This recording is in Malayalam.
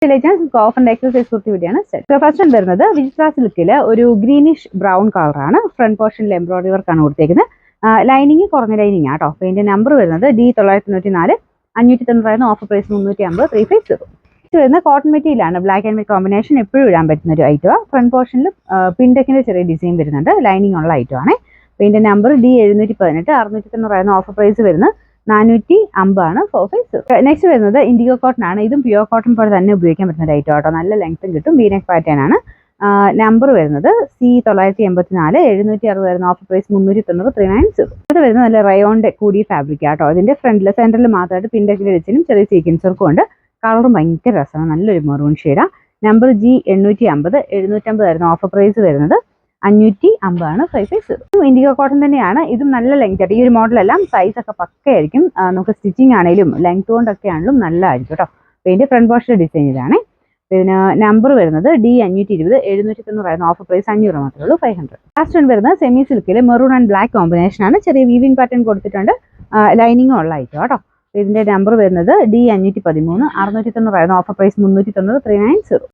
ഓഫറിന്റെ എക്സസൈസ് കുർത്തി വീഡിയോയാണ് സെറ്റ്. ഫസ്റ്റ് വരുന്നത് വിചിത്ര സിൽക്കിൽ ഒരു ഗ്രീനിഷ് ബ്രൗൺ കളറാണ്. ഫ്രണ്ട് പോർഷനിൽ എംബ്രോയിഡറി വർക്കാണ് കൊടുത്തേക്കുന്നത്. ലൈനിങ് കുറഞ്ഞ ലൈനിങ് ആട്ടോ. അപ്പോൾ ഇതിന്റെ നമ്പർ വരുന്നത് D994 590 ഓഫർ പ്രൈസ് 350 350. വരുന്ന കോട്ടൺ മെറ്റീരിയലാണ്. ബ്ലാക്ക് ആൻഡ് വൈറ്റ് കോമ്പിനേഷൻ എപ്പോഴും ഇടാൻ പറ്റുന്ന ഒരു ഐറ്റമാണ്. ഫ്രണ്ട് പോർഷനിൽ പിൻടെക്കിന്റെ ചെറിയ ഡിസൈൻ വരുന്നുണ്ട്. ലൈനിങ് ഉള്ള ഐറ്റമാണ്. അപ്പോൾ ഇതിന്റെ നമ്പർ D718 690 ഓഫർ പ്രൈസ് വരുന്നത് 450 ആണ് 450. നെക്സ്റ്റ് വരുന്നത് ഇൻഡിഗോ കോട്ടൺ ആണ്. ഇതും പ്യുവർ കോട്ടൺ പോലെ തന്നെ ഉപയോഗിക്കാൻ പറ്റുന്ന ഒരു ഐറ്റം ആട്ടോ. നല്ല ലെങ്ത്തും കിട്ടും. വീനെക്ക് പാറ്റേൺ ആണ്. നമ്പർ വരുന്നത് C984 760 വരുന്ന ഓഫർ പ്രൈസ് 390 390. ഇത് വരുന്നത് നല്ല റയോണിന്റെ കൂടിയ ഫാബ്രിക് ആട്ടോ. അതിന്റെ ഫ്രണ്ടിൽ സെന്ററിൽ മാത്രമായിട്ട് പിൻടെക്കിന്റെ ഡിസൈനും ചെറിയ സീക്വൻസ് വർക്കും ഉണ്ട്. കളറും ഭയങ്കര രസമാണ്. നല്ലൊരു മെറൂൺ ഷെയ്ഡാണ്. നമ്പർ G850 750 ആയിരുന്നു ഓഫർ പ്രൈസ് വരുന്നത് 550 ആണ് 550. ഇൻഡിഗോ കോട്ടൺ തന്നെയാണ്. ഇതും നല്ല ലെങ്ത് ആയിട്ട്. ഈ ഒരു മോഡലെല്ലാം സൈസ് ഒക്കെ പക്കയായിരിക്കും. നമുക്ക് സ്റ്റിച്ചിങ് ആണെങ്കിലും ലെങ്ത് കൊണ്ടൊക്കെ ആണെങ്കിലും നല്ലതായിരിക്കും കേട്ടോ. അപ്പോൾ ഇതിന്റെ ഫ്രണ്ട് പോർഷൻ ഡിസൈൻ ഇതാണ്. പിന്നെ നമ്പർ വരുന്നത് D520 790 ആയിരുന്നു ഓഫർ പ്രൈസ് 500 മാത്രമേ ഉള്ളൂ 500. ലാസ്റ്റ് വൺ വരുന്നത് സെമി സിൽക്കിൽ മെറൂൺ ആൻഡ് ബ്ലാക്ക് കോമ്പിനേഷൻ ആണ്. ചെറിയ വീവിംഗ് പാറ്റേൺ കൊടുത്തിട്ടുണ്ട്. ലൈനിങ്ങും ഉള്ള ഐറ്റം കേട്ടോ. ഇതിന്റെ നമ്പർ വരുന്നത് D513 690 ആയിരുന്നു ഓഫർ പ്രൈസ് 390 390.